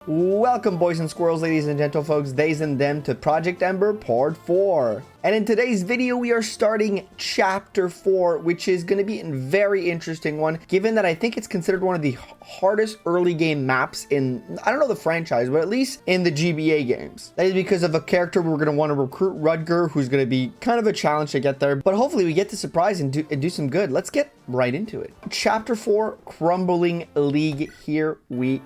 Welcome boys and squirrels, ladies and gentlefolks, theys and them to Project Ember Part 4. And in today's video, we are starting Chapter 4, which is going to be a very interesting one, given that I think it's considered one of the hardest early game maps in, I don't know the franchise, but at least in the GBA games. That is because of a character we're going to want to recruit, Rutger, who's going to be kind of a challenge to get there, but hopefully we get to surprise and do some good. Let's get right into it. Chapter 4, Crumbling League, here we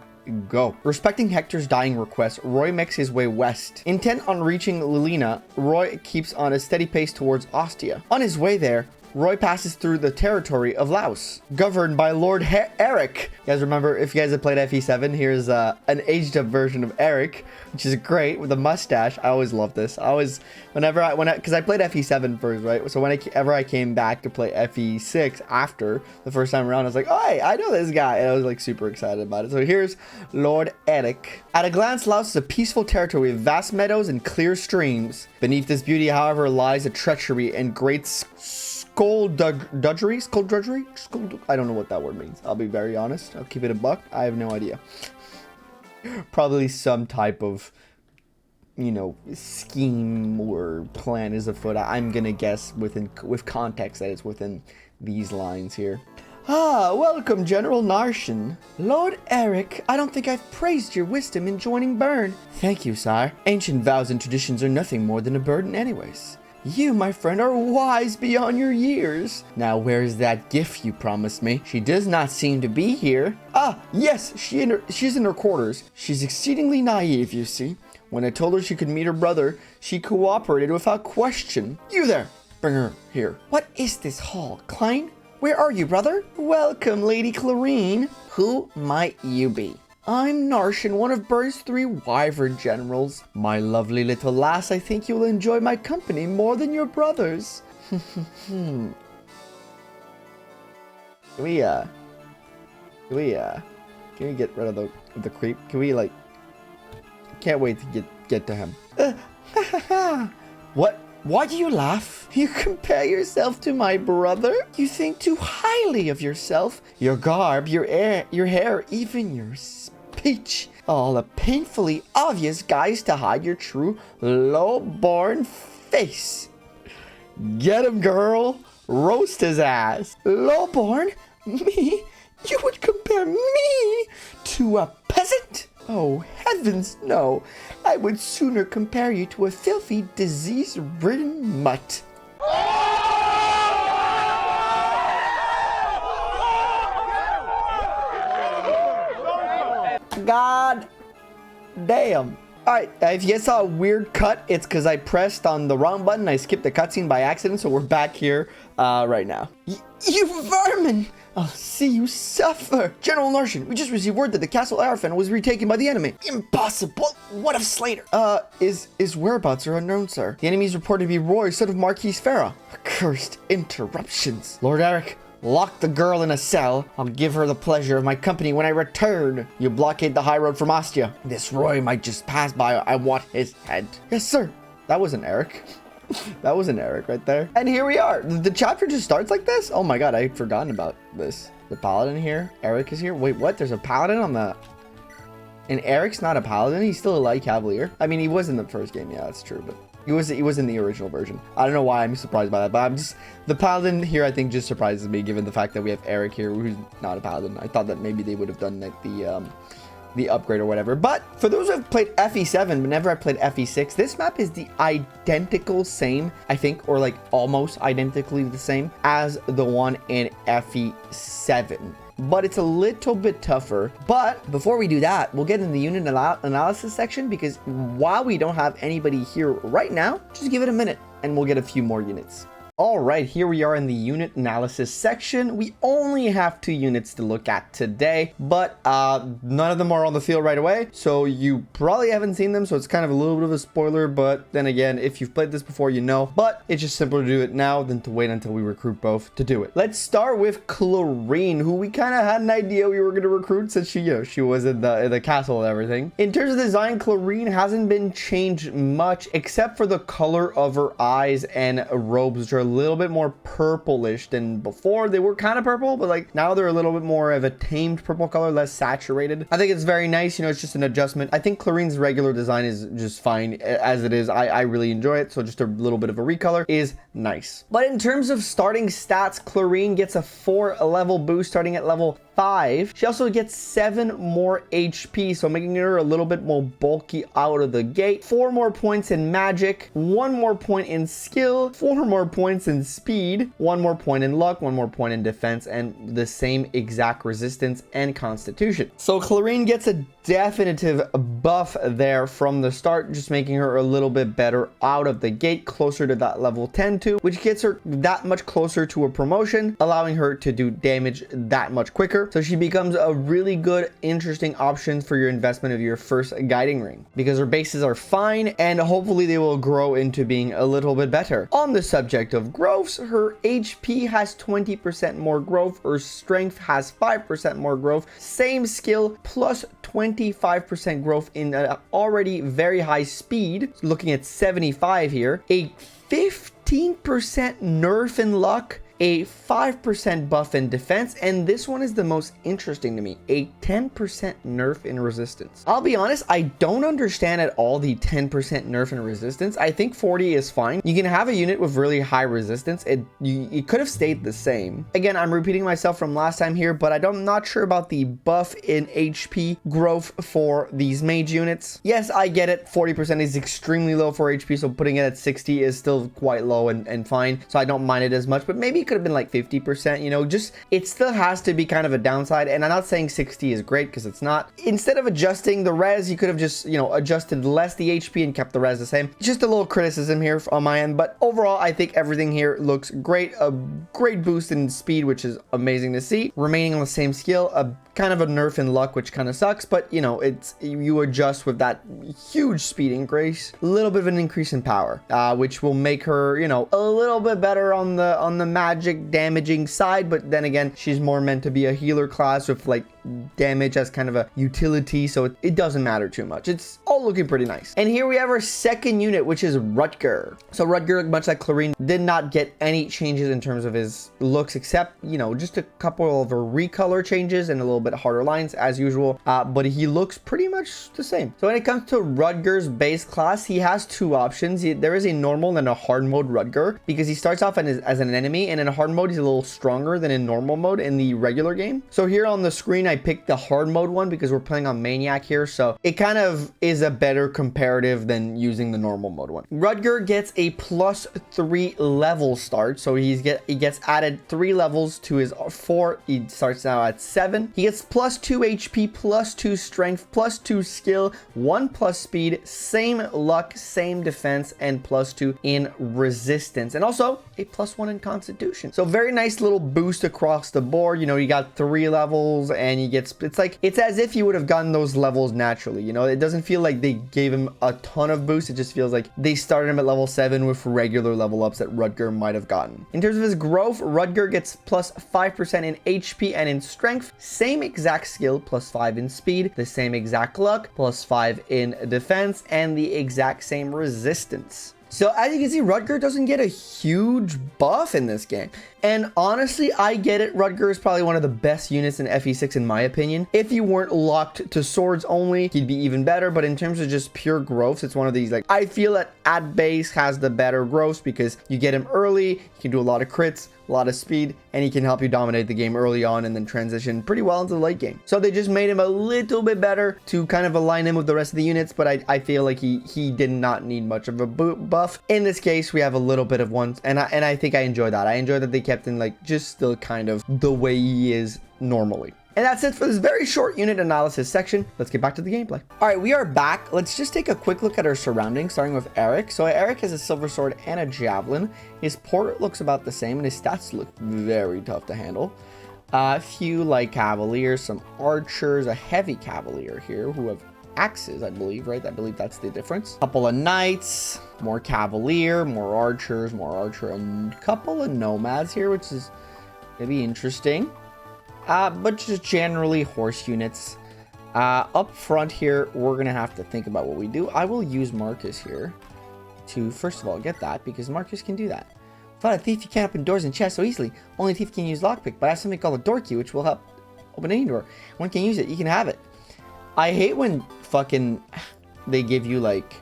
go. Respecting Hector's dying request, Roy makes his way west. Intent on reaching Lilina, Roy keeps on a steady pace towards Ostia. On his way there, Roy passes through the territory of Laus, governed by Lord Erik. You guys remember, if you guys have played FE7, here's an aged up version of Erik, which is great with a mustache. I always love this. I always, because I played FE7 first, right? So whenever I came back to play FE6 after the first time around, I was like, oh, hey, I know this guy. And I was like super excited about it. So here's Lord Erik. At a glance, Laus is a peaceful territory with vast meadows and clear streams. Beneath this beauty, however, lies a treachery and great skullduggery? I don't know what that word means. I'll be very honest. I'll keep it a buck. I have no idea. Probably some type of, you know, scheme or plan is afoot. I'm gonna guess with context that it's within these lines here. Ah, welcome, General Narshan. Lord Erik, I don't think I've praised your wisdom in joining Byrne. Thank you, sire. Ancient vows and traditions are nothing more than a burden anyways. You, my friend, are wise beyond your years. Now, where's that gift you promised me? She does not seem to be here. Ah, yes, she's in her quarters. She's exceedingly naive, you see. When I told her she could meet her brother, she cooperated without question. You there! Bring her here. What is this hall, Klein? Where are you, brother? Welcome, Lady Clarinne. Who might you be? I'm Narshan, one of Byrne's 3 wyvern generals. My lovely little lass, I think you'll enjoy my company more than your brothers. Can we get rid of the creep? Can we, like, can't wait to get to him. What? Why do you laugh? You compare yourself to my brother? You think too highly of yourself. Your garb, your hair, even your speech. All a painfully obvious guise to hide your true low-born face. Get him, girl. Roast his ass. Low-born? Me? You would compare me to a peasant? Oh, heavens, no. I would sooner compare you to a filthy, disease-ridden mutt. God damn. Alright, if you guys saw a weird cut, it's because I pressed on the wrong button. I skipped the cutscene by accident, so we're back here right now. You vermin! I'll see you suffer! General Narshan, we just received word that the castle Arafan was retaken by the enemy. Impossible! What of Slater? His whereabouts are unknown, sir. The enemy is reported to be Roy, son of Marquis Farah. Accursed interruptions. Lord Erik, lock the girl in a cell. I'll give her the pleasure of my company when I return. You blockade the high road from Ostia. This Roy might just pass by. I want his head. Yes, sir. That wasn't Erik. That wasn't Erik right there. And here we are. The chapter just starts like this? Oh my god, I had forgotten about this. The paladin here. Erik is here. Wait, what? There's a paladin on the... And Erik's not a paladin? He's still a light cavalier? I mean, he was in the first game. Yeah, that's true, but... He was in the original version. I don't know why I'm surprised by that, but I'm just... The paladin here, I think, just surprises me, given the fact that we have Erik here, who's not a paladin. I thought that maybe they would have done, like, the upgrade or whatever. But for those who have played FE7 but never have played FE6, this map is the identical same, I think, or like almost identically the same as the one in FE7. But it's a little bit tougher. But before we do that, we'll get in the unit analysis section, because while we don't have anybody here right now, just give it a minute and we'll get a few more units. All right, here we are in the unit analysis section. We only have 2 units to look at today, but none of them are on the field right away, so you probably haven't seen them, so it's kind of a little bit of a spoiler, but then again, if you've played this before, you know. But it's just simpler to do it now than to wait until we recruit both to do it. Let's start with Clarinne, who we kind of had an idea we were going to recruit since she was in the castle and everything. In terms of design, Clarinne hasn't been changed much, except for the color of her eyes and robes, which are a little bit more purplish than before. They were kind of purple, but like now they're a little bit more of a tamed purple color, less saturated. I think it's very nice. You know, it's just an adjustment. I think Clarinne's regular design is just fine as it is. I really enjoy it. So just a little bit of a recolor is nice. But in terms of starting stats, Clarine gets a 4 level boost starting at level 5. She also gets 7 more HP, so making her a little bit more bulky out of the gate. 4 more points in magic, 1 more point in skill, 4 more points in speed, 1 more point in luck, 1 more point in defense, and the same exact resistance and constitution. So Clarine gets a definitive buff there from the start, just making her a little bit better out of the gate, closer to that level 10 too, which gets her that much closer to a promotion, allowing her to do damage that much quicker. So she becomes a really good, interesting option for your investment of your first guiding ring, because her bases are fine and hopefully they will grow into being a little bit better. On the subject of growths, her HP has 20% more growth, her strength has 5% more growth, same skill plus 25% growth in an already very high speed, looking at 75 here, a 15% nerf in luck, a 5% buff in defense, and this one is the most interesting to me, a 10% nerf in resistance. I'll be honest, I don't understand at all the 10% nerf in resistance. I think 40 is fine. You can have a unit with really high resistance. It could have stayed the same. Again, I'm repeating myself from last time here, but I'm not sure about the buff in HP growth for these mage units. Yes, I get it. 40% is extremely low for HP, so putting it at 60 is still quite low and fine, so I don't mind it as much, but maybe it could have been like 50%, you know, just it still has to be kind of a downside. And I'm not saying 60 is great, because it's not. Instead of adjusting the res, you could have just, you know, adjusted less the HP and kept the res the same. Just a little criticism here on my end, but overall I think everything here looks great. A great boost in speed, which is amazing to see. Remaining on the same skill, a kind of a nerf in luck, which kind of sucks, but you know, it's, you adjust with that huge speed increase, a little bit of an increase in power, which will make her, you know, a little bit better on the magic damaging side. But then again, she's more meant to be a healer class with like damage as kind of a utility, so it doesn't matter too much. It's all looking pretty nice. And here we have our second unit, which is Rutger. So Rutger, much like Clarine, did not get any changes in terms of his looks, except, you know, just a couple of recolor changes and a little bit harder lines as usual, but he looks pretty much the same. So when it comes to Rutger's base class, he has 2 options. There is a normal and a hard mode Rutger, because he starts off as an enemy, and in a hard mode he's a little stronger than in normal mode in the regular game. So here on the screen I picked the hard mode one because we're playing on Maniac here, so it kind of is a better comparative than using the normal mode one. Rutger gets a +3 level start, so he gets added 3 levels to his 4. He starts now at 7. He gets +2 HP, +2 strength, +2 skill, 1+ speed, same luck, same defense, and +2 in resistance, and also a +1 in constitution. So very nice little boost across the board. You know, you got 3 levels and you get, it's as if you would have gotten those levels naturally. You know, it doesn't feel like they gave him a ton of boost. It just feels like they started him at level 7 with regular level ups that Rutger might have gotten. In terms of his growth, Rutger gets +5% in HP and in strength, same exact skill, +5 in speed, the same exact luck, +5 in defense, and the exact same resistance. So as you can see, Rutger doesn't get a huge buff in this game. And honestly, I get it. Rutger is probably one of the best units in FE6 in my opinion. If you weren't locked to swords only, he'd be even better. But in terms of just pure growths, it's one of these, like, I feel that at base has the better growths because you get him early, you can do a lot of crits, a lot of speed, and he can help you dominate the game early on and then transition pretty well into the late game. So they just made him a little bit better to kind of align him with the rest of the units, but I feel like he did not need much of a buff. In this case, we have a little bit of one, and I think I enjoy that. I enjoy that they kept him like just still kind of the way he is normally. And that's it for this very short unit analysis section. Let's get back to the gameplay. All right, we are back. Let's just take a quick look at our surroundings, starting with Erik. So Erik has a silver sword and a javelin. His port looks about the same, and his stats look very tough to handle. A few light cavaliers, some archers, a heavy cavalier here who have axes, I believe, right? I believe that's the difference. Couple of knights, more cavalier, more archers, and a couple of nomads here, which is maybe interesting. But just generally horse units. Up front here, we're gonna have to think about what we do. I will use Marcus here to, first of all, get that, because Marcus can do that. Thought a thief you can't open doors and chests so easily. Only a thief can use lockpick, but I have something called a door key, which will help open any door. One can use it, you can have it. I hate when fucking they give you like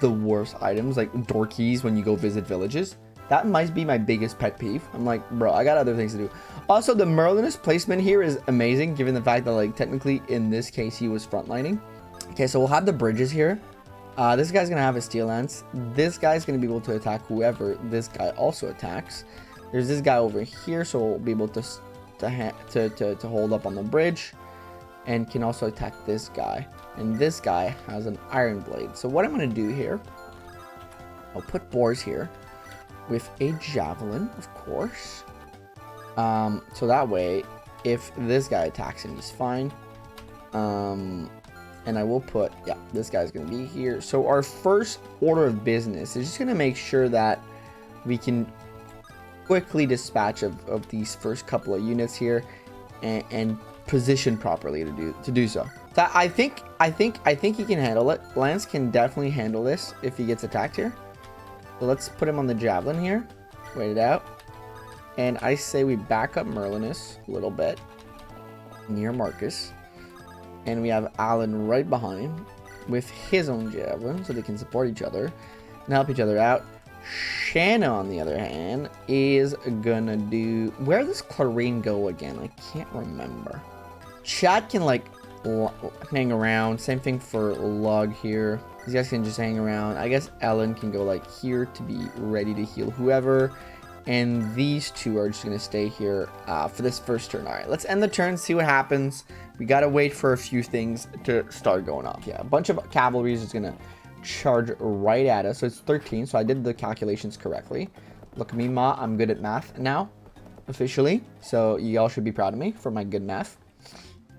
the worst items, like door keys when you go visit villages. That might be my biggest pet peeve. I'm like, bro, I got other things to do. Also, the Merlinus placement here is amazing, given the fact that, like, technically, in this case, he was frontlining. Okay, so we'll have the bridges here. This guy's gonna have a steel lance. This guy's gonna be able to attack whoever this guy also attacks. There's this guy over here, so we'll be able to hold up on the bridge, and can also attack this guy. And this guy has an iron blade. So what I'm gonna do here, I'll put boars here with a javelin, of course. So that way, if this guy attacks him, he's fine. And I will put, yeah, this guy's going to be here. So our first order of business is just going to make sure that we can quickly dispatch of these first couple of units here and position properly to do so. So I think he can handle it. Lance can definitely handle this if he gets attacked here. So let's put him on the javelin here. Wait it out. And I say we back up Merlinus a little bit near Marcus. And we have Alan right behind with his own javelin, so they can support each other and help each other out. Shanna, on the other hand, is gonna do... Where does Clarinne go again? I can't remember. Chad can, like, hang around. Same thing for Lug here. These guys can just hang around. I guess Ellen can go, like, here to be ready to heal whoever. And these two are just going to stay here for this first turn. All right, let's end the turn, see what happens. We got to wait for a few things to start going off. Yeah, a bunch of cavalry is going to charge right at us. So it's 13, so I did the calculations correctly. Look at me, Ma. I'm good at math now, officially. So y'all should be proud of me for my good math.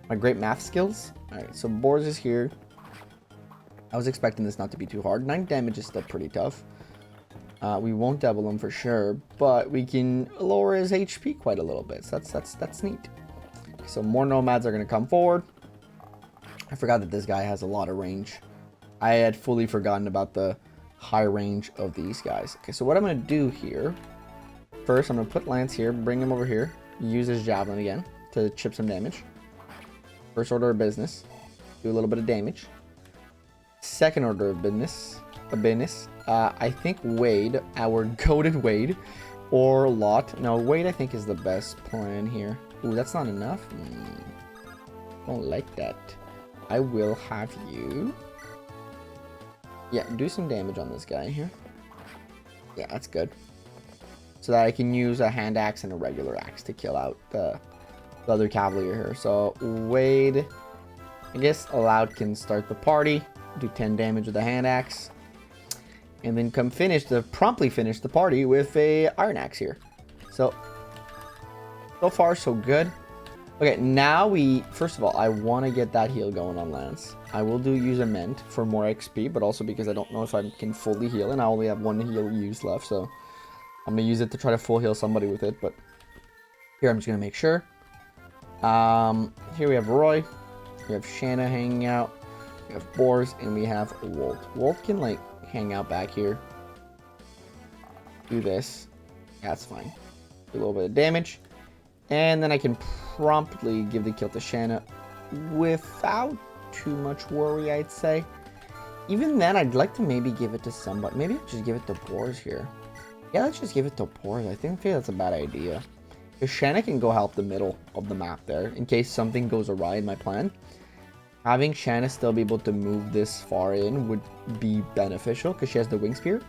My great math skills. All right, so Boars is here. I was expecting this not to be too hard. 9 damage is still pretty tough. We won't double him for sure, but we can lower his HP quite a little bit. So that's neat. So more nomads are going to come forward. I forgot that this guy has a lot of range. I had fully forgotten about the high range of these guys. Okay, so what I'm going to do here, first I'm going to put Lance here, bring him over here, use his javelin again to chip some damage. First order of business, do a little bit of damage. Second order of business, I think Wade, our goated Wade, or Lot. No, Wade I think is the best plan here. Ooh, that's not enough. Don't like that. I will have you. Yeah, do some damage on this guy here. Yeah, that's good. So that I can use a hand axe and a regular axe to kill out the other cavalry here. So Wade, I guess Allowed can start the party. Do 10 damage with a hand axe. And then promptly finish the party with a iron axe here. So far so good. Okay, now first of all, I want to get that heal going on Lance. I will use a Ment for more XP, but also because I don't know if I can fully heal, and I only have 1 heal use left, so I'm going to use it to try to full heal somebody with it, but here I'm just going to make sure. Here we have Roy. We have Shanna hanging out. We have Boars, and we have Wolt. Wolt can, like, hang out back here. Do this. That's fine. Do a little bit of damage. And then I can promptly give the kill to Shanna without too much worry, I'd say. Even then, I'd like to maybe give it to somebody. Maybe I'll just give it to Boars here. Yeah, let's just give it to Boars. I think that's a bad idea. Because Shanna can go help the middle of the map there in case something goes awry in my plan. Having Shanna still be able to move this far in would be beneficial because she has the wing spear.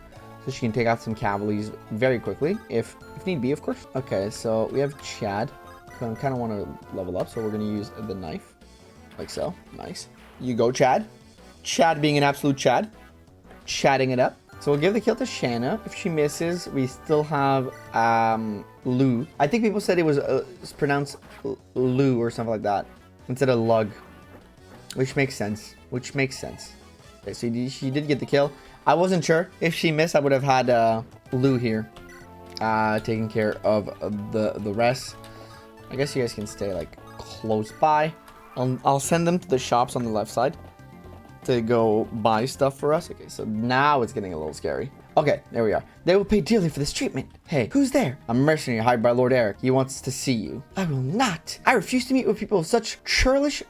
So she can take out some cavalries very quickly, if need be, of course. Okay, so we have Chad. I kind of want to level up, so we're going to use the knife. Like so. Nice. You go, Chad. Chad being an absolute Chad. Chatting it up. So we'll give the kill to Shanna. If she misses, we still have Lou. I think people said it was pronounced Lou or something like that instead of Lug. Which makes sense. Okay, so she did get the kill. I wasn't sure. If she missed, I would have had Lou here taking care of the rest. I guess you guys can stay like close by. I'll send them to the shops on the left side to go buy stuff for us. Okay, so now it's getting a little scary. Okay, there we are. They will pay dearly for this treatment. Hey, who's there? A mercenary hired by Lord Erik. He wants to see you. I will not. I refuse to meet with people of such churlish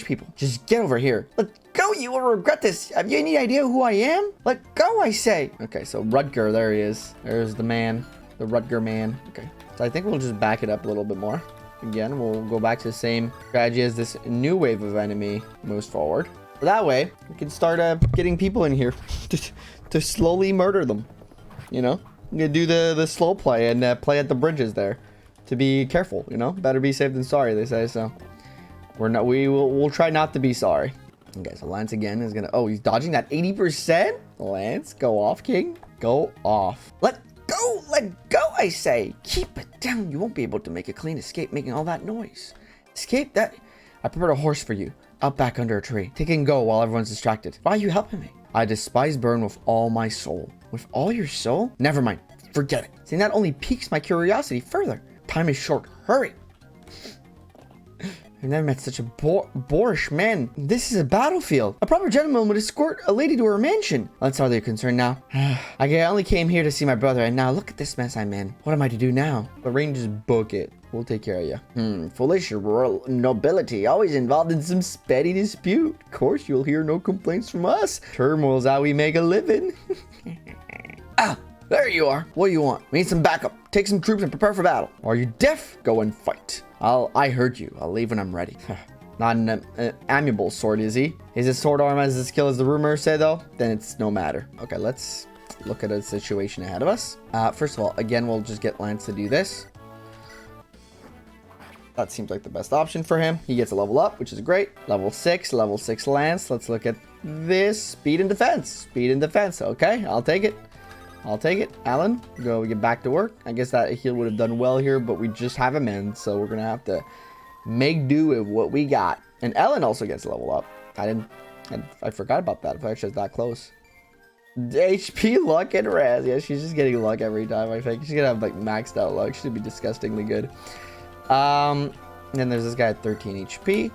people. Just get over here. Let go, you will regret this. Have you any idea who I am? Let go, I say. Okay, so Rutger, there he is. There's the man, the Rutger man. Okay, so I think we'll just back it up a little bit more. Again, we'll go back to the same strategy as this new wave of enemy moves forward. That way, we can start getting people in here to slowly murder them. You know, you can do the slow play and play at the bridges there. To be careful, you know, better be safe than sorry, they say. So we'll try not to be sorry. Okay, so Lance again is gonna. Oh, he's dodging that 80%. Lance, go off, King. Go off. Let go, I say. Keep it down. You won't be able to make a clean escape making all that noise. Escape that? I prepared a horse for you. Up back under a tree. Take it and go while everyone's distracted. Why are you helping me? I despise burn with all my soul. With all your soul? Never mind. Forget it. See, that only piques my curiosity further. Time is short. Hurry. I've never met such a boorish man. This is a battlefield. A proper gentleman would escort a lady to her mansion. That's all they're concerned now. I only came here to see my brother, and now look at this mess I'm in. What am I to do now? Clarinne, just book it. We'll take care of you. Foolish royal nobility, always involved in some petty dispute. Of course, you'll hear no complaints from us. Turmoil's how we make a living. Ah, there you are. What do you want? We need some backup. Take some troops and prepare for battle. Are you deaf? Go and fight. I heard you. I'll leave when I'm ready. Not an amiable sword, is he? Is his sword arm as a skill as the rumors say, though? Then it's no matter. Okay, let's look at a situation ahead of us. First of all, again, we'll just get Lance to do this. That seems like the best option for him. He gets a level up, which is great. Level 6 Lance. Let's look at this. Speed and defense. Speed and defense. Okay, I'll take it. I'll take it. Alan, go get back to work. I guess that heal would have done well here, but we just have him in, so we're going to have to make do with what we got. And Ellen also gets a level up. I forgot about that. If I actually was that close. HP, luck, and res. Yeah, she's just getting luck every time, I think. She's going to have, like, maxed out luck. She'd be disgustingly good. And then there's this guy at 13 HP.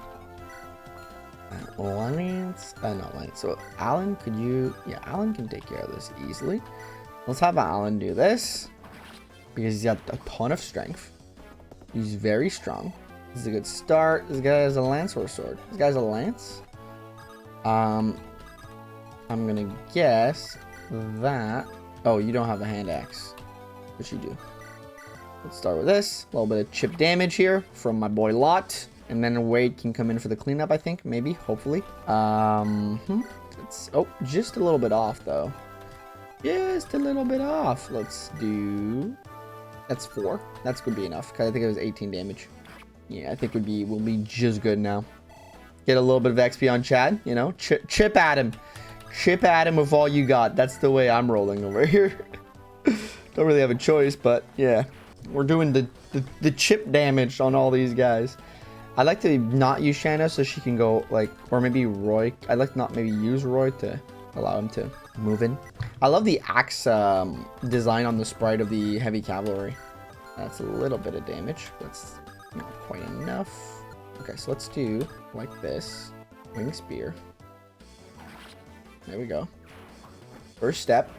Lance. Not Lance. So, Alan, could you... Yeah, Alan can take care of this easily. Let's have Alan do this. Because he's got a ton of strength. He's very strong. This is a good start. This guy has a lance or a sword. This guy's a lance. I'm gonna guess that... Oh, you don't have a hand axe. But you do. Let's start with this. A little bit of chip damage here from my boy Lot. And then Wade can come in for the cleanup, I think. Maybe. Hopefully. It's... Oh, just a little bit off, though. Just a little bit off. Let's do... That's 4. That's gonna be enough. Cause I think it was 18 damage. Yeah, I think we'll be just good now. Get a little bit of XP on Chad, you know? Chip at him. Chip at him with all you got. That's the way I'm rolling over here. Don't really have a choice, but yeah. We're doing the chip damage on all these guys. I'd like to not use Shanna so she can go, like... Or maybe Roy. I'd like to not maybe use Roy to allow him to move in. I love the axe design on the sprite of the heavy cavalry. That's a little bit of damage. That's not quite enough. Okay, so let's do like this. Wing spear. There we go. First step.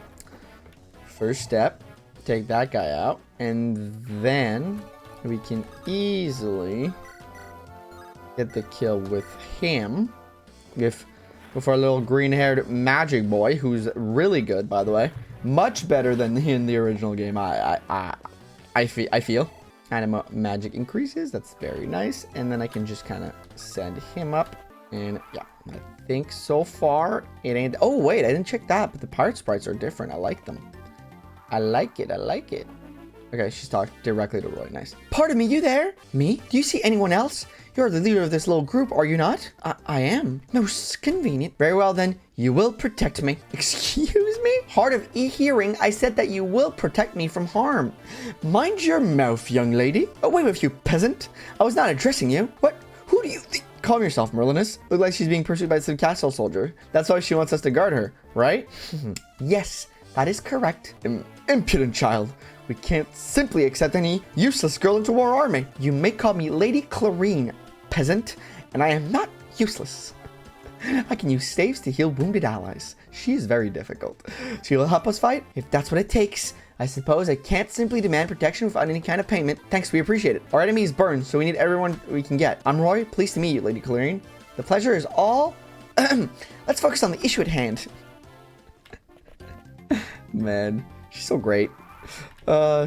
Take that guy out. And then we can easily get the kill with him. With our little green-haired magic boy, who's really good, by the way. Much better than in the original game, I feel. Anima magic increases. That's very nice. And then I can just kind of send him up. And yeah, I think so far it ain't... Oh, wait, I didn't check that. But the pirate sprites are different. I like them. I like it. Okay, she's talking directly to Roy. Nice. Pardon me, you there? Me? Do you see anyone else? You're the leader of this little group, are you not? I am. Most convenient. Very well, then. You will protect me. Excuse me? Hard of hearing, I said that you will protect me from harm. Mind your mouth, young lady. Away with you, peasant. I was not addressing you. What? Who do you think? Calm yourself, Merlinus. Look like she's being pursued by some castle soldier. That's why she wants us to guard her, right? Yes, that is correct. Impudent child. We can't simply accept any useless girl into our army. You may call me Lady Clarinne, peasant, and I am not useless. I can use staves to heal wounded allies. She is very difficult. She will help us fight if that's what it takes. I suppose I can't simply demand protection without any kind of payment. Thanks, we appreciate it. Our enemy is burned, so we need everyone we can get. I'm Roy. Pleased to meet you, Lady Clarinne. The pleasure is all. Let's focus on the issue at hand. Man, she's so great.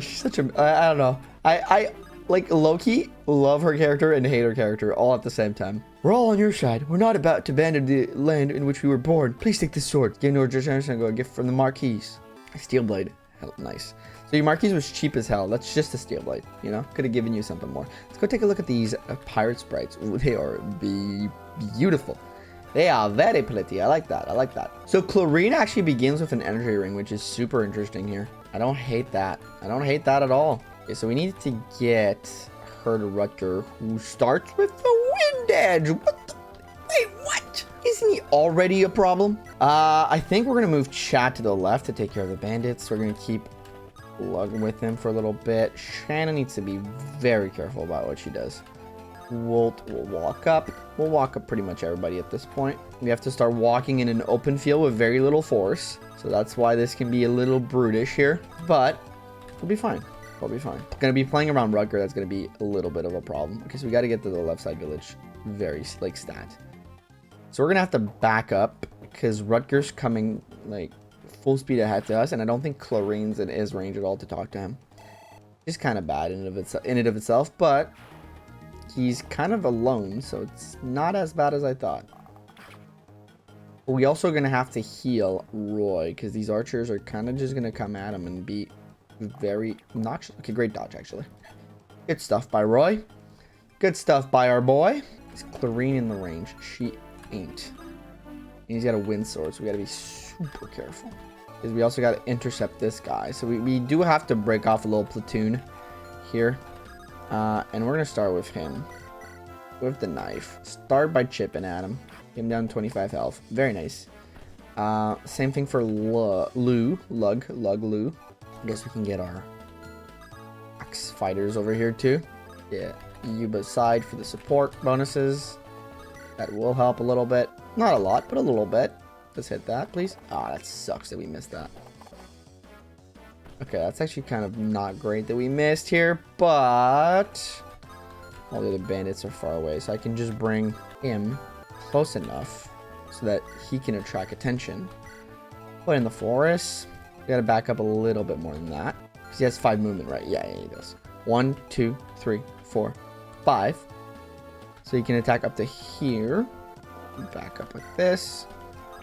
She's such a. I don't know. I like low-key love her character and hate her character all at the same time. We're all on your side. We're not about to abandon the land in which we were born. Please take this sword. Give no generation a gift from the Marquise. A steel blade. Hell, nice. So your Marquise was cheap as hell. That's just a steel blade, you know? Could have given you something more. Let's go take a look at these pirate sprites. Ooh, they are beautiful. They are very pretty. I like that. I like that. So Clarinne actually begins with an energy ring, which is super interesting here. I don't hate that. I don't hate that at all. Okay, so we need to get her to Rutger, who starts with the wind edge. What the? Wait, what? Isn't he already a problem? I think we're going to move Chad to the left to take care of the bandits. We're going to keep lugging with him for a little bit. Shannon needs to be very careful about what she does. We'll walk up. We'll walk up pretty much everybody at this point. We have to start walking in an open field with very little force. So that's why this can be a little brutish here. But we'll be fine. We'll be fine. Gonna be playing around Rutger. That's gonna be a little bit of a problem because we got to get to the left side village very like stat. So we're gonna have to back up because Rutger's coming like full speed ahead to us, and I don't think Clarinne's in his range at all to talk to him. It's kind of bad in and of itself, but he's kind of alone, so it's not as bad as I thought. But we also gonna have to heal Roy because these archers are kind of just gonna come at him and be very obnoxious. Okay, great dodge actually. Good stuff by Roy. Good stuff by our boy. Is Clarinne in the range? She ain't. And he's got a wind sword, so we gotta be super careful. Because we also gotta intercept this guy. So we do have to break off a little platoon here. And we're gonna start with him. With the knife. Start by chipping at him. Get him down 25 health. Very nice. Same thing for Lug. I guess we can get our axe fighters over here too. Yeah, Yuba side for the support bonuses. That will help a little bit. Not a lot, but a little bit. Let's hit that, please. Ah, that sucks that we missed that. Okay, that's actually kind of not great that we missed here, but all the other bandits are far away, so I can just bring him close enough so that he can attract attention. But in the forest, we gotta back up a little bit more than that. Because he has 5 movement, right? Yeah, he does. 1, 2, 3, 4, 5. So he can attack up to here. Back up like this.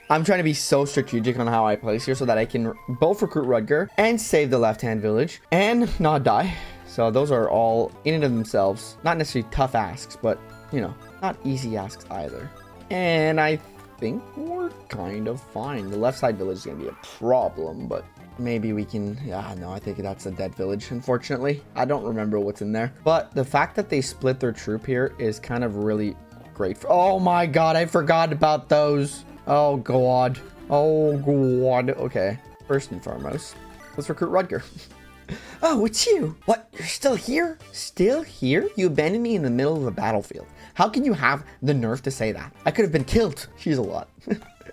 I'm trying to be so strategic on how I place here so that I can both recruit Rutger and save the left-hand village and not die. So those are all in and of themselves not necessarily tough asks, but you know, not easy asks either. And I think we're kind of fine. The left side village is going to be a problem, but maybe we can. Yeah, no, I think that's a dead village, unfortunately. I don't remember what's in there. But the fact that they split their troop here is kind of really great. Oh my god, I forgot about those. Oh god. Oh god. Okay. First and foremost, let's recruit Rutger. Oh, it's you. What? You're still here? Still here? You abandoned me in the middle of a battlefield. How can you have the nerve to say that? I could have been killed. She's a lot.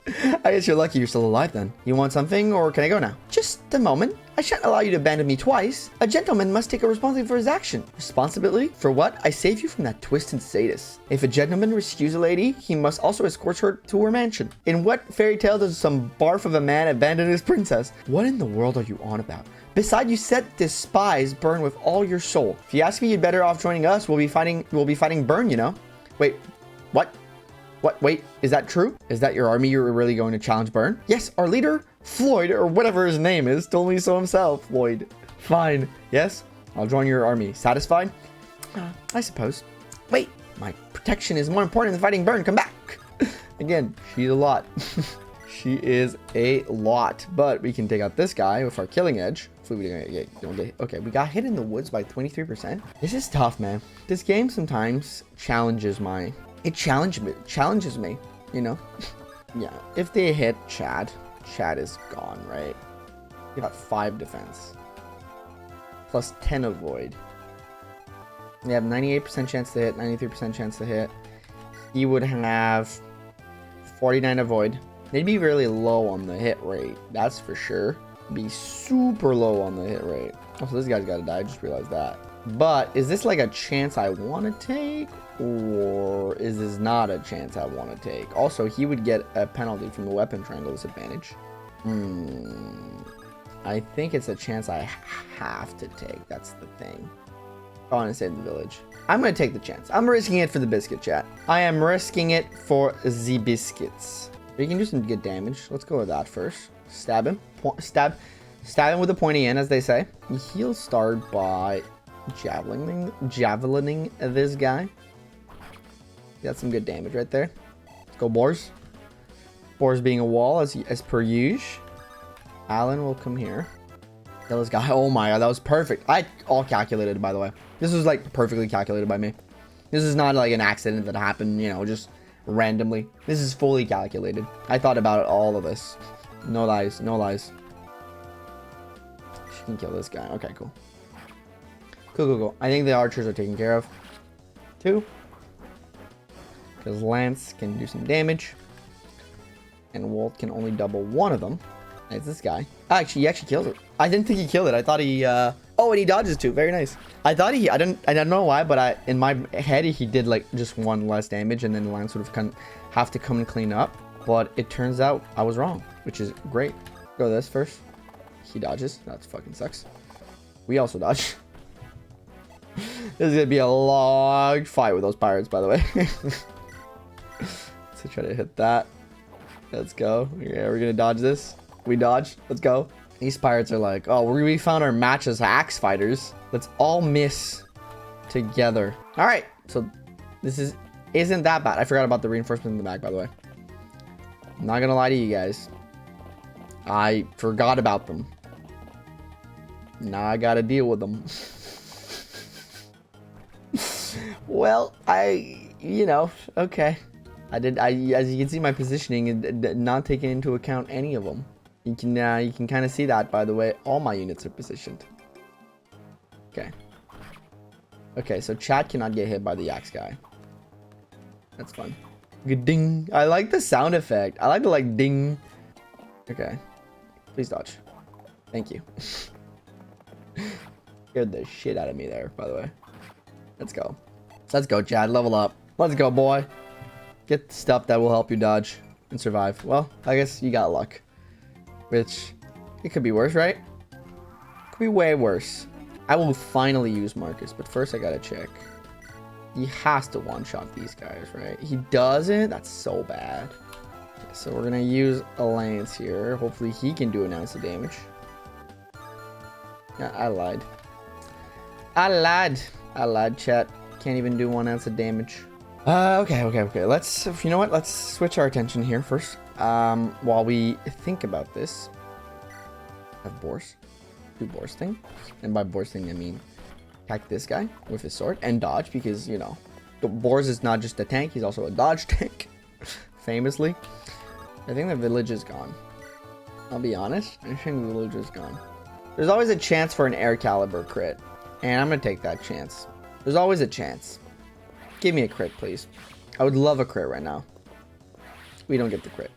I guess you're lucky you're still alive then. You want something or can I go now? Just a moment. I shan't allow you to abandon me twice. A gentleman must take a responsibility for his action. Responsibility? For what? I saved you from that twisted sadist. If a gentleman rescues a lady, he must also escort her to her mansion. In what fairy tale does some barf of a man abandon his princess? What in the world are you on about? Besides, you said despise Burn with all your soul. If you ask me, you'd better off joining us. We'll be fighting Burn, you know. Wait, what? What? Wait, is that true? Is that your army you're really going to challenge Burn? Yes, our leader, Floyd, or whatever his name is, told me so himself. Floyd. Fine. Yes, I'll join your army. Satisfied? I suppose. Wait, my protection is more important than fighting Burn. Come back. Again, she's a lot. She is a lot. But we can take out this guy with our killing edge. Okay, we got hit in the woods by 23%. This is tough, man. This game sometimes challenges challenges me, you know? Yeah, if they hit Chad is gone, right? You got 5 defense. Plus 10 avoid. We have 98% chance to hit, 93% chance to hit. He would have 49 avoid. They'd be really low on the hit rate. That's for sure. Be super low on the hit rate. Oh, so this guy's got to die. I just realized that. But is this like a chance I want to take? Or is this not a chance I want to take? Also, he would get a penalty from the weapon triangle disadvantage. I think it's a chance I have to take. That's the thing. I want to save the village. I'm going to take the chance. I'm risking it for the biscuit, chat. I am risking it for the biscuits. We can do some good damage. Let's go with that first. Stab him. Stab him with a pointy end, as they say. He'll start by javelining this guy. Got some good damage right there. Let's go, Boars. Boars being a wall, as per usual. Alan will come here. Kill this guy. Oh my god, that was perfect. I all calculated, by the way. This was like perfectly calculated by me. This is not like an accident that happened, you know, just randomly. This is fully calculated. I thought about all of this. No lies, no lies. She can kill this guy. Okay, cool. Cool. I think the archers are taken care of. 2. Because Lance can do some damage. And Walt can only double one of them. It's this guy. Actually, he actually killed it. I didn't think he killed it. I thought he, oh, and he dodges too. Very nice. I thought I don't know why, but in my head, he did like just 1 less damage, and then Lance would have to come and clean up. But it turns out I was wrong, which is great. Go this first. He dodges. That fucking sucks. We also dodge. This is gonna be a long fight with those pirates, by the way. So try to hit that. Let's go. Yeah, we're gonna dodge this. We dodge. Let's go. These pirates are like, oh, we found our match as axe fighters. Let's all miss together. All right. So this isn't that bad. I forgot about the reinforcement in the back, by the way. I'm not gonna lie to you guys. I forgot about them. Now I gotta deal with them. Well, you know, okay. As you can see, my positioning is not taking into account any of them. You can kind of see that, by the way. All my units are positioned. Okay, so chat cannot get hit by the axe guy. That's fun. Good ding. I like the sound effect. I like the like ding. Okay. Please dodge. Thank you. Scared the shit out of me there, by the way. Let's go. Let's go, Chad. Level up. Let's go, boy. Get stuff that will help you dodge and survive. Well, I guess you got luck. Which, it could be worse, right? Could be way worse. I will finally use Marcus, but first I gotta check. He has to one-shot these guys, right? He doesn't? That's so bad. Okay, so we're gonna use a lance here. Hopefully he can do an ounce of damage. Yeah, I lied. I lied, chat. Can't even do 1 ounce of damage. Okay. Let's, you know what? Let's switch our attention here first. While we think about this. Have Boars. Do Boars thing. And by Boars thing, I mean attack this guy with his sword and dodge, because, you know, Boars is not just a tank, he's also a dodge tank. Famously. I think the village is gone. I'll be honest. I think the village is gone. There's always a chance for an air caliber crit. And I'm going to take that chance. There's always a chance. Give me a crit, please. I would love a crit right now. We don't get the crit.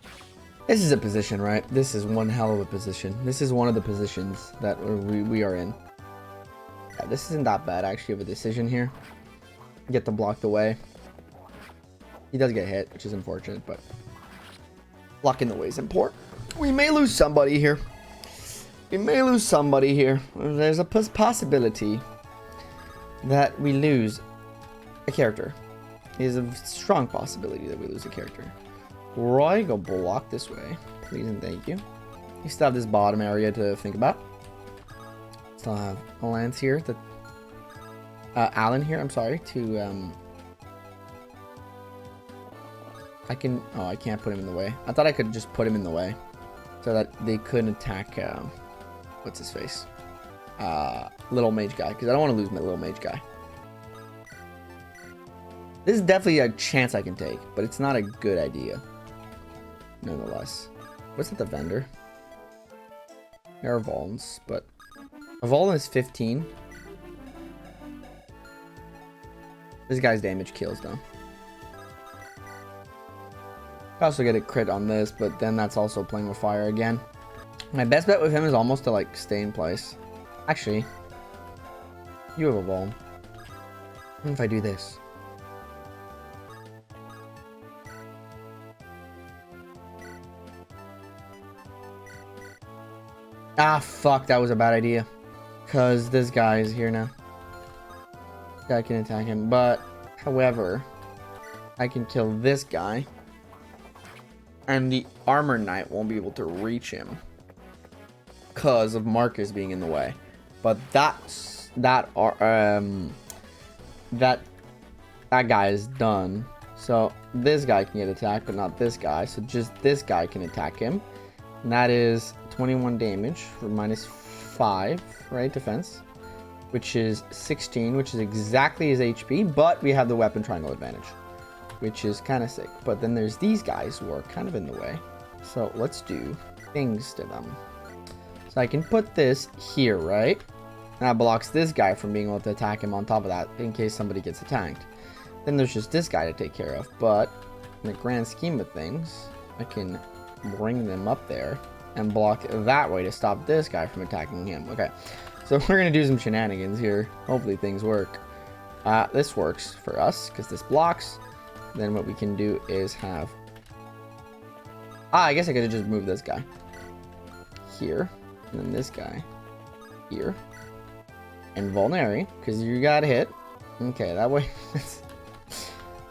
This is a position, right? This is one hell of a position. This is one of the positions that we are in. Yeah, this isn't that bad, actually, of a decision here. Get them blocked away. He does get hit, which is unfortunate, but blocking the way is important. We may lose somebody here. There's a possibility that we lose a character. There's a strong possibility that we lose a character. Roy, go block this way. Please and thank you. You still have this bottom area to think about. Still have a lance here. Alan here, I'm sorry, to... I can't put him in the way. I thought I could just put him in the way so that they couldn't attack... what's his face? Little mage guy, because I don't want to lose my little mage guy. This is definitely a chance I can take, but it's not a good idea. Nonetheless. What's at the vendor? There are Volans, but a Volan is 15. This guy's damage kills though. I also get a crit on this, but then that's also playing with fire again. My best bet with him is almost to like stay in place. Actually, you have a ball. What if I do this? Ah, fuck, that was a bad idea. Because this guy is here now. Guy can attack him, but however, I can kill this guy. And the armor knight won't be able to reach him. Because of Marcus being in the way. But that guy is done. So this guy can get attacked, but not this guy. So just this guy can attack him. And that is 21 damage for -5, right? Defense. Which is 16, which is exactly his HP. But we have the weapon triangle advantage. Which is kind of sick. But then there's these guys who are kind of in the way. So let's do things to them. So I can put this here, right? And that blocks this guy from being able to attack him on top of that in case somebody gets attacked. Then there's just this guy to take care of. But in the grand scheme of things, I can bring them up there and block that way to stop this guy from attacking him. Okay, so we're going to do some shenanigans here. Hopefully things work. This works for us because this blocks. Then what we can do is have... I guess I could have just moved this guy here. And then this guy here. And vulnerary, because you got hit. Okay, that way...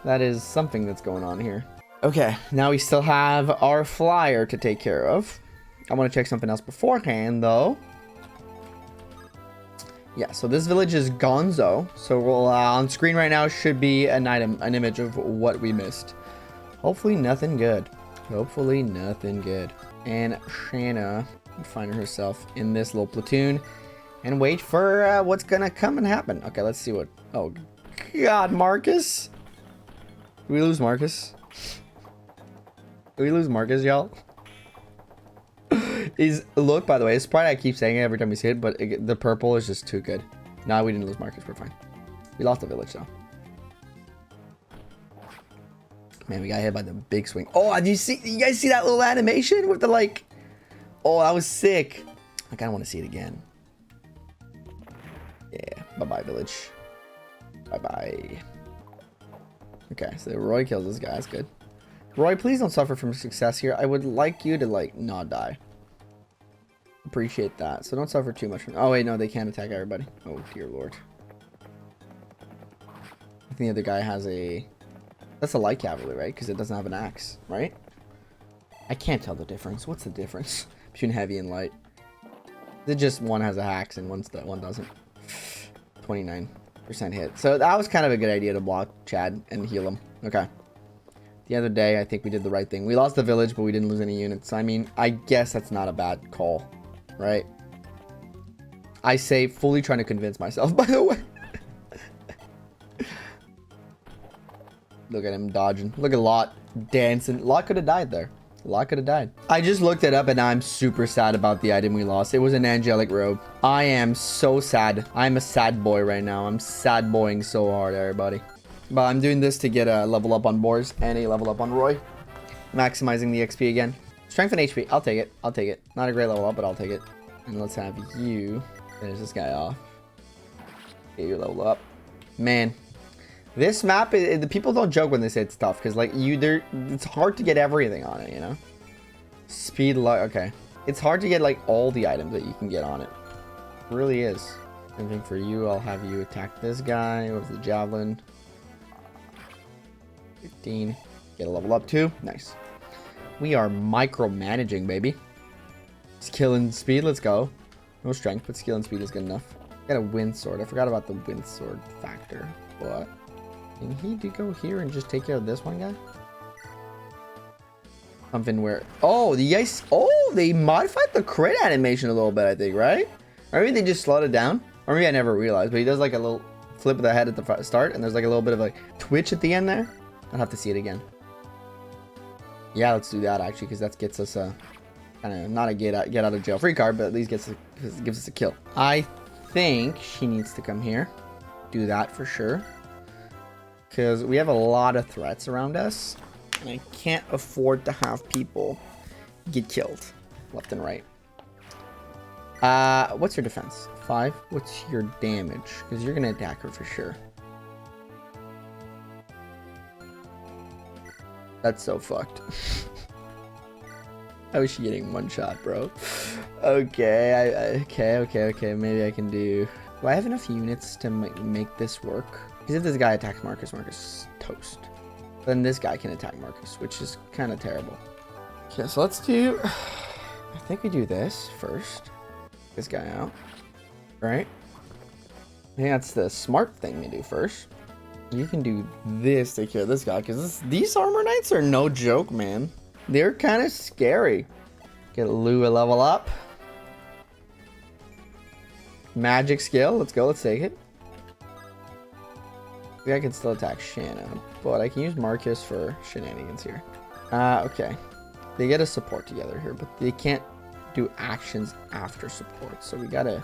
that is something that's going on here. Okay, now we still have our flyer to take care of. I want to check something else beforehand, though. Yeah, so this village is Gonzo. So we'll, on screen right now should be an image of what we missed. Hopefully nothing good. Hopefully nothing good. And Shanna will find herself in this little platoon and wait for what's gonna come and happen. Okay, let's see what... Oh, God, Marcus. Did we lose Marcus? Did we lose Marcus, y'all? Look, by the way, it's probably I keep saying it every time we see it, but the purple is just too good. Nah, we didn't lose Marcus. We're fine. We lost the village, though. Man, we got hit by the big swing. Oh, did you guys see that little animation with the, like... Oh, that was sick. I kind of want to see it again. Yeah. Bye-bye, village. Bye-bye. Okay, so Roy kills this guy. That's good. Roy, please don't suffer from success here. I would like you to, like, not die. Appreciate that. So don't suffer too much from... Oh, wait, no, they can't attack everybody. Oh, dear Lord. I think the other guy has a... That's a light cavalry, right? Because it doesn't have an axe, right? I can't tell the difference. What's the difference between heavy and light? It just one has a axe and one doesn't. 29% hit. So that was kind of a good idea to block Chad and heal him. Okay. The other day, I think we did the right thing. We lost the village, but we didn't lose any units. I mean, I guess that's not a bad call, right? I say fully trying to convince myself, by the way. Look at him dodging. Look at Lot dancing. Lot could have died there. Lot could have died. I just looked it up and now I'm super sad about the item we lost. It was an angelic robe. I am so sad. I'm a sad boy right now. I'm sad boying so hard, everybody. But I'm doing this to get a level up on Boars and a level up on Roy. Maximizing the XP again. Strength and HP. I'll take it. I'll take it. Not a great level up, but I'll take it. And let's have you finish this guy off. Get your level up. Man. This map, the people don't joke when they say it's tough. Because, like, it's hard to get everything on it, you know? Speed, luck. Okay. It's hard to get, like, all the items that you can get on it. It really is. I think for you, I'll have you attack this guy with the javelin. 15. Get a level up too. Nice. We are micromanaging, baby. Skill and speed. Let's go. No strength, but skill and speed is good enough. Got a wind sword. I forgot about the wind sword factor. But can he go here and just take care of this one guy? Something where... Oh, the ice... Oh, they modified the crit animation a little bit, I think, right? Or maybe they just slowed it down. Or maybe I never realized. But he does like a little flip of the head at the start. And there's like a little bit of like twitch at the end there. I'll have to see it again. Yeah, let's do that actually, because that gets us a kind of not a get out of jail free card, but at least gives us a kill. I think she needs to come here. Do that for sure. Because we have a lot of threats around us. And I can't afford to have people get killed left and right. What's your defense? 5. What's your damage? Because you're gonna attack her for sure. That's so fucked. How is she getting one shot, bro? Okay, okay. Maybe I can do... Do I have enough units to make this work? Because if this guy attacks Marcus, Marcus is toast. Then this guy can attack Marcus, which is kind of terrible. Okay, so let's do... I think we do this first. This guy out. Right? I think that's the smart thing to do first. You can do this to take care of this guy, because these armor knights are no joke, man. They're kind of scary. Get Lou a level up. Magic skill. Let's go. Let's take it. I can still attack Shanna, but I can use Marcus for shenanigans here. Okay. They get a support together here, but they can't do actions after support, so we gotta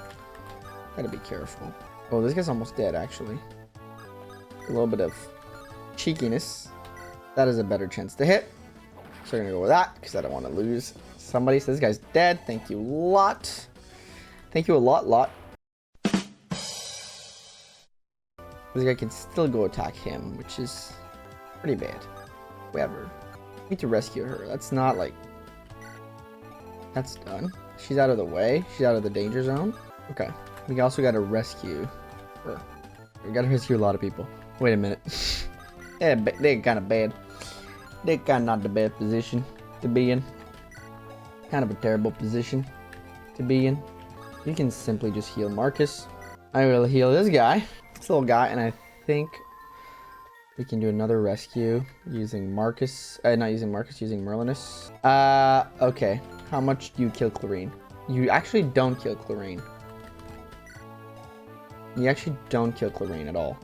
be careful. Oh, this guy's almost dead, actually. A little bit of cheekiness. That is a better chance to hit. So we're gonna go with that, because I don't want to lose somebody. So this guy's dead. Thank you a lot. Thank you a lot. This guy can still go attack him, which is pretty bad. However, we need to rescue her. That's not like... That's done. She's out of the way. She's out of the danger zone. Okay. We also got to rescue her. We got to rescue a lot of people. Wait a minute. They're kind of bad. They're kind of not the best position to be in. Kind of a terrible position to be in. You can simply just heal Marcus. I will heal this guy. This little guy. And I think we can do another rescue using Marcus. Not using Marcus, using Merlinus. Okay. How much do you kill Clarinne? You actually don't kill Clarinne. You actually don't kill Clarinne at all.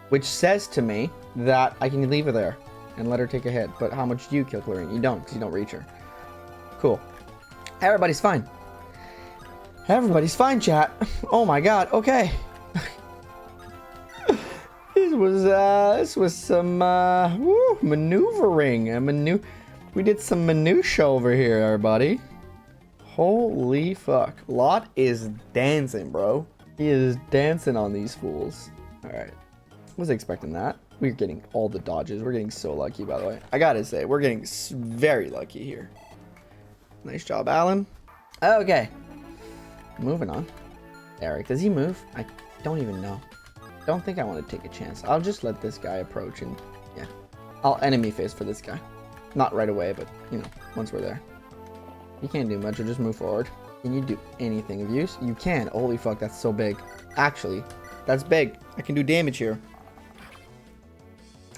Which says to me that I can leave her there and let her take a hit. But how much do you kill Clarinne? You don't, because you don't reach her. Cool. Everybody's fine. Everybody's fine, chat. Oh my god, okay. This was some maneuvering. We did some minutia over here, everybody. Holy fuck. Lot is dancing, bro. He is dancing on these fools. Alright. Wasn't expecting that. We're getting all the dodges. We're getting so lucky, by the way. I gotta say, we're getting very lucky here. Nice job, Alan. Okay. Moving on. Erik, does he move? I don't even know. Don't think I want to take a chance. I'll just let this guy approach and, yeah. I'll enemy face for this guy. Not right away, but, you know, once we're there. You can't do much, or just move forward. Can you do anything of use? You can. Holy fuck, that's so big. Actually, that's big. I can do damage here.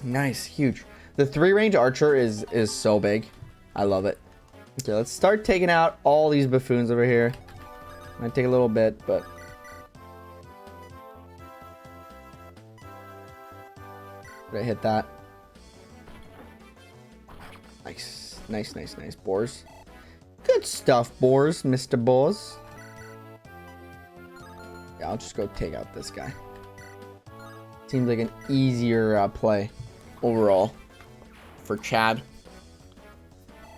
Nice, huge. The 3-range archer is so big. I love it. Okay, let's start taking out all these buffoons over here. Might take a little bit, but... Did I hit that? Nice. Nice. Boars. Good stuff, Boars, Mr. Boars. Yeah, I'll just go take out this guy. Seems like an easier play overall for Chad.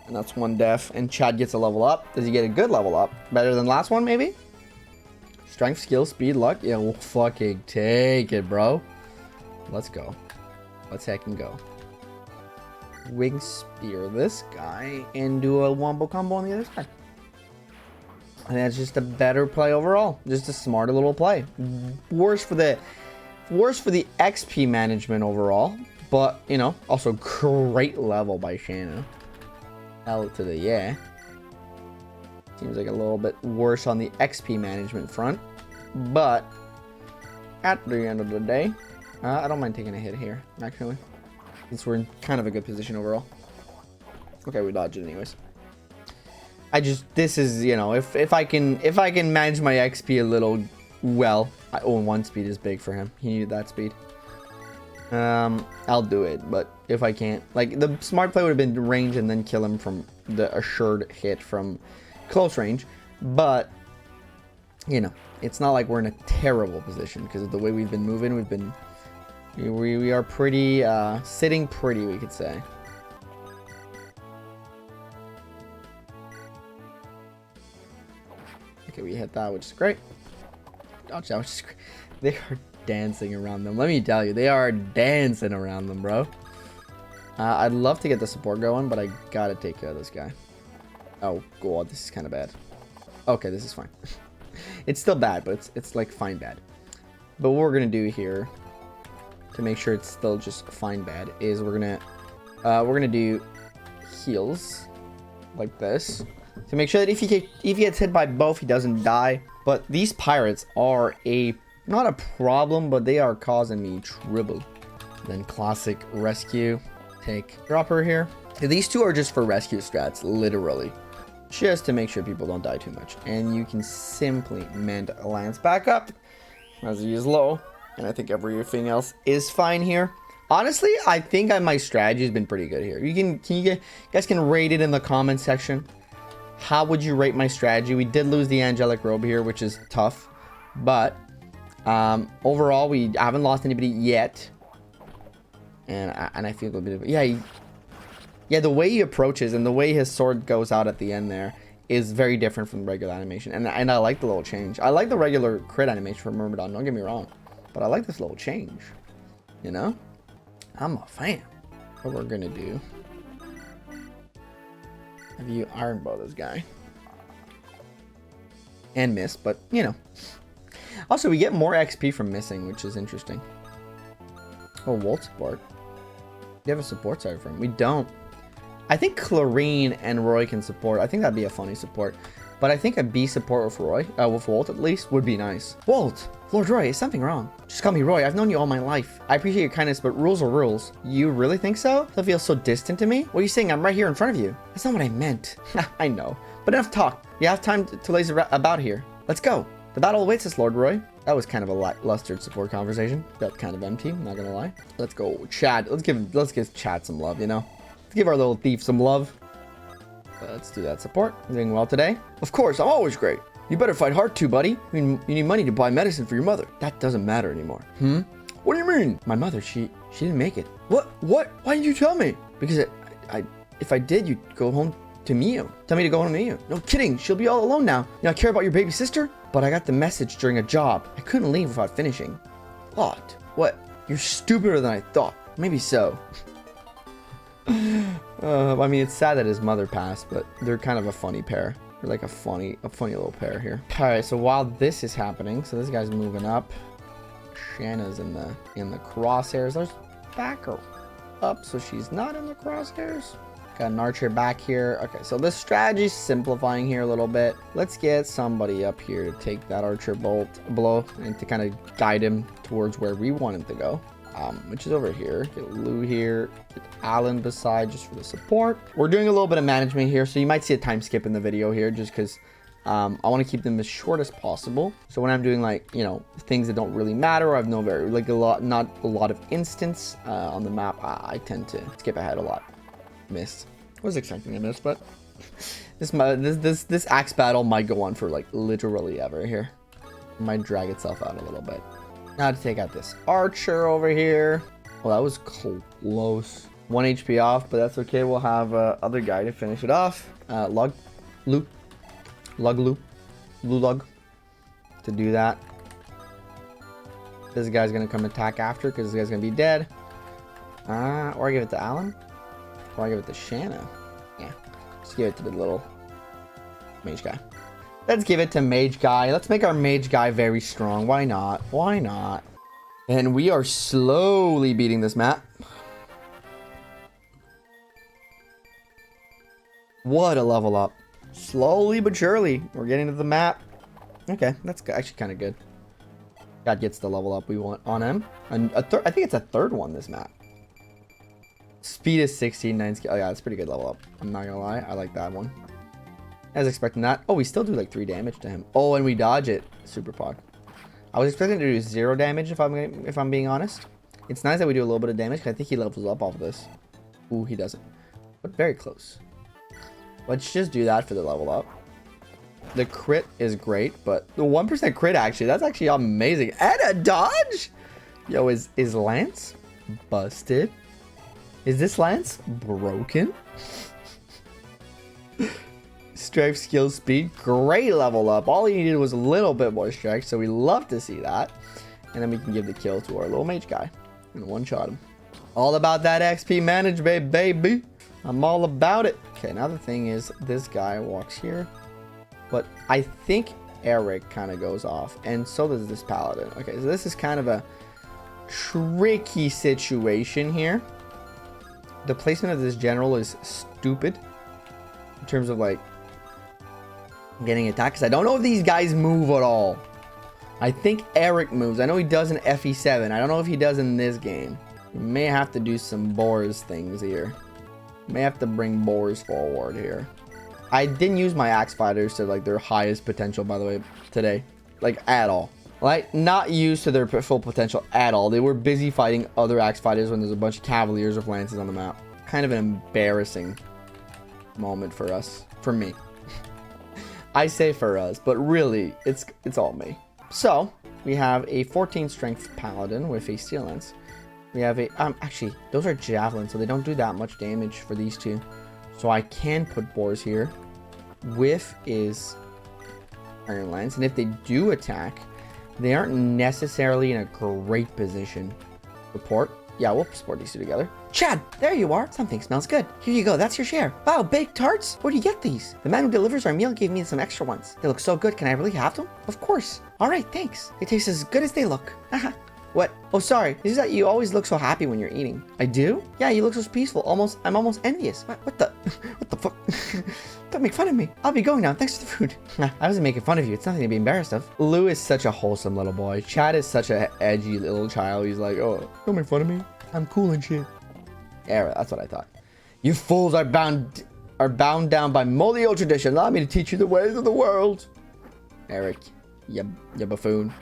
And that's 1 def. And Chad gets a level up. Does he get a good level up? Better than last one, maybe? Strength, skill, speed, luck. Yeah, we'll fucking take it, bro. Let's go. Let's heckin' go. Wing spear this guy and do a wombo combo on the other side. And that's just a better play overall. Just a smarter little play. Worse for the XP management overall. But, you know, also great level by Shanna. L to the yeah. Seems like a little bit worse on the XP management front. But, at the end of the day, I don't mind taking a hit here, actually. Since we're in kind of a good position overall. Okay, we dodged it anyways. This is, you know, if I can manage my XP a little well. 1 speed is big for him. He needed that speed. I'll do it, but if I can't, like, the smart play would have been range and then kill him from the assured hit from close range. But, you know, it's not like we're in a terrible position because of the way we've been moving. We are pretty, sitting pretty, we could say. Okay, we hit that, which is great. Dodge that, which is great. They are dancing around them. Let me tell you, they are dancing around them, bro. I'd love to get the support going, but I gotta take care of this guy. Oh, God, this is kind of bad. Okay, this is fine. It's still bad, but it's like fine bad. But what we're gonna do here to make sure it's still just fine bad is we're gonna do heals like this to make sure that if he gets hit by both, he doesn't die. But these pirates are not a problem, but they are causing me trouble. Then classic rescue, take dropper here. These two are just for rescue strats, literally, just to make sure people don't die too much. And you can simply mend Lance back up as he is low, and I think everything else is fine here. Honestly, I think my strategy has been pretty good here. You guys can rate it in the comment section. How would you rate my strategy? We did lose the angelic robe here, which is tough, but overall we haven't lost anybody yet, and I feel a bit of yeah, the way he approaches and the way his sword goes out at the end there is very different from the regular animation, and I like the little change. I like the regular crit animation from Myrmidon, don't get me wrong, but I like this little change, you know. I'm a fan. What we're gonna do, have you iron bow this guy and miss, but you know. Also, we get more XP from missing, which is interesting. Oh, Walt support. You have a support side for him. We don't. I think Clarinne and Roy can support. I think that'd be a funny support. But I think a B support with Roy, with Walt at least, would be nice. Walt! Lord Roy, is something wrong? Just call me Roy. I've known you all my life. I appreciate your kindness, but rules are rules. You really think so? That feels so distant to me. What are you saying? I'm right here in front of you. That's not what I meant. I know. But enough talk. You have time to laze about here. Let's go. The battle awaits us, Lord Roy. That was kind of a lackluster support conversation. Felt kind of empty, I'm not gonna lie. Let's go, Chad. Let's give Chad some love, you know? Let's give our little thief some love. Let's do that support. I'm doing well today. Of course, I'm always great. You better fight hard too, buddy. I mean, you need money to buy medicine for your mother. That doesn't matter anymore. What do you mean? My mother, she didn't make it. What? Why didn't you tell me? Because if I did, you'd go home to Miu. Tell me to go home to Miu. No kidding. She'll be all alone now. You know, I care about your baby sister? But I got the message during a job. I couldn't leave without finishing. What? What? You're stupider than I thought. Maybe so. I mean, it's sad that his mother passed, but they're kind of a funny pair. They're like a funny little pair here. All right, so while this is happening, so this guy's moving up. Shanna's in the crosshairs. Let's back her up so she's not in the crosshairs. Got an archer back here. Okay, so this strategy's simplifying here a little bit. Let's get somebody up here to take that archer blow and to kind of guide him towards where we want him to go, which is over here. Get Lou here. Get Alan beside just for the support. We're doing a little bit of management here, so you might see a time skip in the video here just because I want to keep them as short as possible. So when I'm doing, like, you know, things that don't really matter, or I've no not a lot of instance on the map, I tend to skip ahead a lot. Missed. Was expecting to miss, but this axe battle might go on for like literally ever here. It might drag itself out a little bit. Now to take out this archer over here. Well, that was close. 1 HP off, but that's okay. We'll have other guy to finish it off. Lug to do that. This guy's gonna come attack after because this guy's gonna be dead. Or I give it to Alan. Or I give it to Shanna. Yeah, just give it to the little mage guy. Let's give it to mage guy. Let's make our mage guy very strong. Why not? Why not? And we are slowly beating this map. What a level up. Slowly but surely, we're getting to the map. Okay, that's actually kind of good. That gets the level up we want on him. And I think it's a third one this map. Speed is 16, 9 skill. Oh yeah, that's pretty good level up. I'm not gonna lie, I like that one. I was expecting that. Oh, we still do like 3 damage to him. Oh, and we dodge it. Super pod. I was expecting to do 0 damage if I'm being honest. It's nice that we do a little bit of damage, because I think he levels up off of this. Ooh, he doesn't. But very close. Let's just do that for the level up. The crit is great, but the 1% crit actually, that's actually amazing. And a dodge? Yo, is Lance busted? Is this Lance broken? strength, skill, speed. Great level up. All he needed was a little bit more strength, so we love to see that. And then we can give the kill to our little mage guy and one-shot him. All about that XP management, baby. I'm all about it. Okay, now the thing is, this guy walks here, but I think Erik kind of goes off, and so does this paladin. Okay, so this is kind of a tricky situation here. The placement of this general is stupid in terms of like getting attacked, because I don't know if these guys move at all. I think Erik moves. I know he does in FE7. I don't know if he does in this game. We may have to do some boars things here. May have to bring boars forward here. I didn't use my axe fighters to like their highest potential, by the way, today. Like at all. Like not used to their full potential at all. They were busy fighting other axe fighters when there's a bunch of cavaliers with lances on the map. Kind of an embarrassing moment for us. For me. I say for us, but really it's all me. So we have a 14 strength paladin with a steel lance. We have a, actually, those are javelins, so they don't do that much damage for these two. So I can put boars here with his iron lance. And if they do attack, they aren't necessarily in a great position. Support. Yeah, we'll support these two together. Chad, there you are. Something smells good. Here you go. That's your share. Wow, baked tarts? Where do you get these? The man who delivers our meal gave me some extra ones. They look so good. Can I really have them? Of course. All right, thanks. They taste as good as they look. Haha. What? Oh, sorry. Is that you always look so happy when you're eating? I do? Yeah, you look so peaceful. I'm almost envious. What the? What the fuck? Don't make fun of me. I'll be going now. Thanks for the food. I wasn't making fun of you. It's nothing to be embarrassed of. Lou is such a wholesome little boy. Chad is such a edgy little child. He's like, oh, don't make fun of me. I'm cool and shit. Yeah, that's what I thought. You fools are bound down by moldy old tradition. Allow me to teach you the ways of the world. Erik, you buffoon.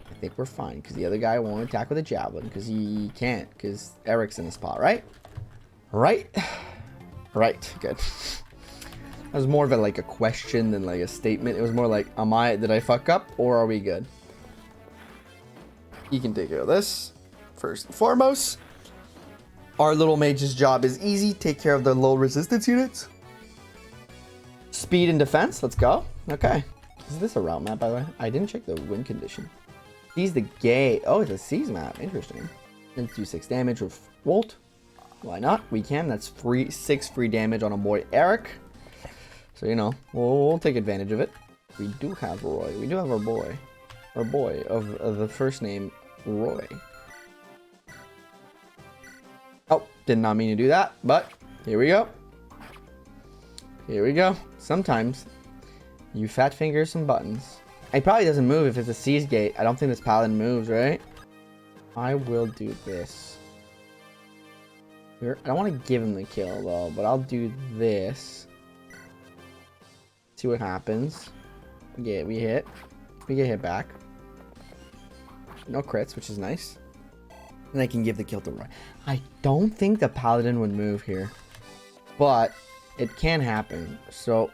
I think we're fine because the other guy won't attack with a javelin because he can't because Erik's in the spot, right? Right? Right. Good. That was more of a, like a question than like a statement. It was more like, did I fuck up or are we good? You can take care of this first and foremost. Our little mage's job is easy. Take care of the low resistance units. Speed and defense. Let's go. Okay. Is this a route map, by the way? I didn't check the wind condition. He's the gay. Oh, it's a seas map. Interesting. Let's do 6 damage with Volt. Why not? We can. That's 6 free damage on a boy Erik. So, you know, we'll take advantage of it. We do have Roy. We do have our boy. Our boy of the first name Roy. Oh, did not mean to do that, but here we go. Here we go. Sometimes you fat finger some buttons. It probably doesn't move if it's a siege gate. I don't think this paladin moves, right? I will do this. I don't want to give him the kill, though, but I'll do this. See what happens. Yeah, we hit. We get hit back. No crits, which is nice. And I can give the kill to Roy. I don't think the paladin would move here. But it can happen. So,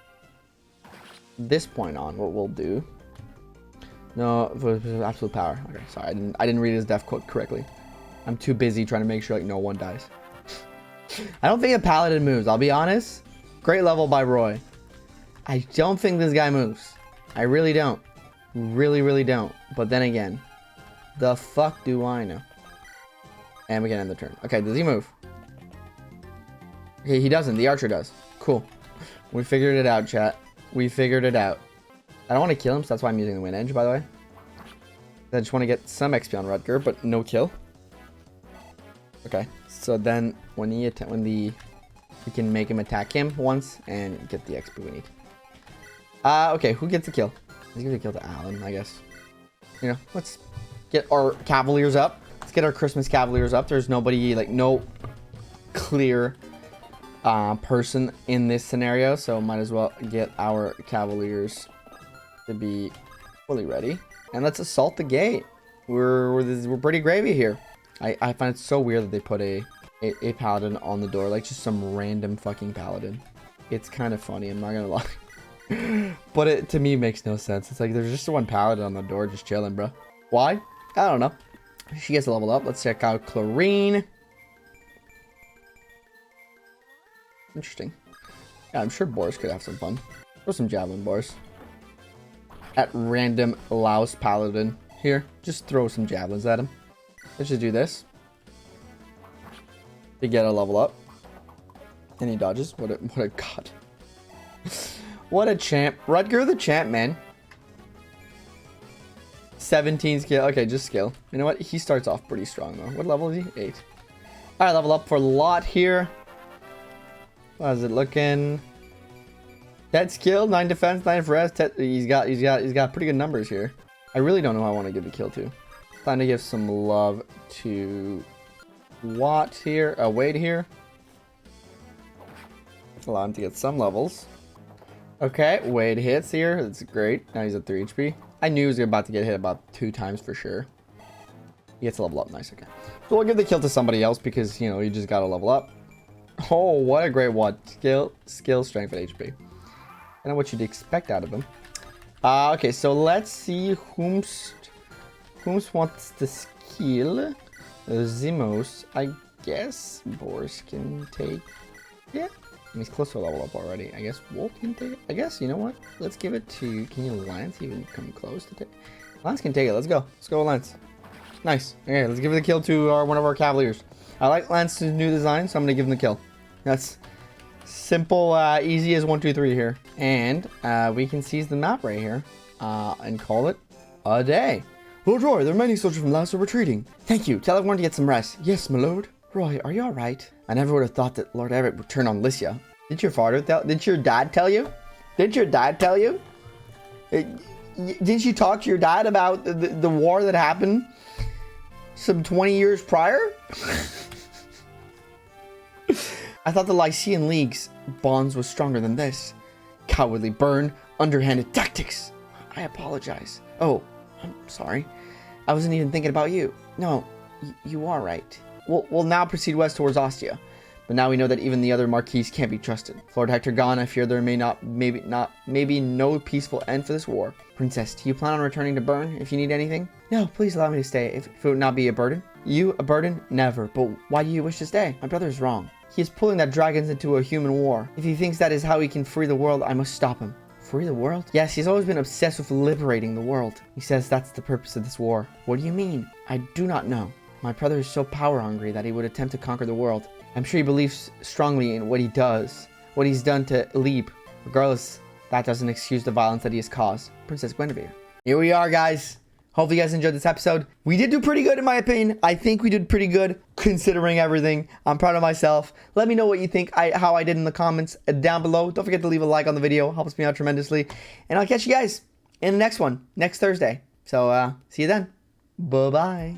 this point on, what we'll do... No, absolute power. Okay, sorry, I didn't read his death quote correctly. I'm too busy trying to make sure like no one dies. I don't think a paladin moves, I'll be honest. Great level by Roy. I don't think this guy moves. I really don't. Really don't. But then again, the fuck do I know? And we can end the turn. Okay, does he move? Okay, he doesn't. The archer does. Cool. We figured it out, chat. We figured it out. I don't want to kill him, so that's why I'm using the wind edge, by the way. I just want to get some XP on Rutger, but no kill. Okay, so then when we can make him attack him once and get the XP we need. Okay, who gets the kill? Let's give the kill to Alan, I guess. You know, let's get our cavaliers up. Let's get our Christmas cavaliers up. There's nobody, like, no clear person in this scenario, so might as well get our cavaliers to be fully ready. And let's assault the gate. We're pretty gravy here. I find it so weird that they put a paladin on the door, like just some random fucking paladin. It's kind of funny, I'm not gonna lie. But it to me makes no sense. It's like there's just one paladin on the door just chilling, bro. Why? I don't know. She gets leveled up. Let's check out Clarinne. Interesting. Yeah, I'm sure Boris could have some fun. Throw some javelin, Boris. At random Laus paladin. Here, just throw some javelins at him. Let's just do this. To get a level up. And he dodges. What a god. What a champ. Rutger the champ, man. 17 skill. Okay, just skill. You know what? He starts off pretty strong, though. What level is he? 8. Alright, level up for Lot here. How's it looking? That skill, 9 defense, 9 res. He's got pretty good numbers here. I really don't know who I want to give the kill to. Time to give some love to Watt here. Wade here. Allow him to get some levels. Okay, Wade hits here. That's great. Now he's at 3 HP. I knew he was about to get hit about 2 times for sure. He gets a level up. Nice. Okay. So we'll give the kill to somebody else because, you know, he just got to level up. Oh, what a great one. Skill, strength, and HP. I know what you'd expect out of him. Okay, so let's see whom's wants the skill. Zimos, I guess Boris can take. Yeah, he's close to a level up already. I guess Wolf can take it. I guess, you know what? Let's give it to. Can you Lance even come close to take? Lance can take it. Let's go. Let's go, Lance. Nice. Okay, let's give the kill to one of our Cavaliers. I like Lance's new design, so I'm gonna give him the kill. That's simple, easy as 1, 2, 3 here. And we can seize the map right here and call it a day. Lord Roy, there are many soldiers from Laus are retreating. Thank you. Tell everyone to get some rest. Yes, my lord. Roy, are you all right? I never would have thought that Lord Erik would turn on Lycia. Did your dad tell you? Did your dad tell you? Didn't you talk to your dad about the war that happened some 20 years prior? I thought the Lycian League's bonds was stronger than this. Cowardly burn, underhanded tactics. I apologize. Oh, I'm sorry. I wasn't even thinking about you. No, you are right. We'll now proceed west towards Ostia. But now we know that even the other marquis can't be trusted. Lord Hector gone, I fear there maybe no peaceful end for this war. Princess, do you plan on returning to Bern if you need anything? No, please allow me to stay if it would not be a burden. You, a burden? Never. But why do you wish to stay? My brother is wrong. He is pulling that dragons into a human war. If he thinks that is how he can free the world, I must stop him. Free the world? Yes, he's always been obsessed with liberating the world. He says that's the purpose of this war. What do you mean? I do not know. My brother is so power hungry that he would attempt to conquer the world. I'm sure he believes strongly in what he does, what he's done to Lieb. Regardless, that doesn't excuse the violence that he has caused. Princess Guinevere. Here we are, guys. Hopefully you guys enjoyed this episode. We did do pretty good in my opinion. I think we did pretty good considering everything. I'm proud of myself. Let me know what you think, how I did in the comments down below. Don't forget to leave a like on the video. Helps me out tremendously. And I'll catch you guys in the next one, next Thursday. So see you then. Bye-bye.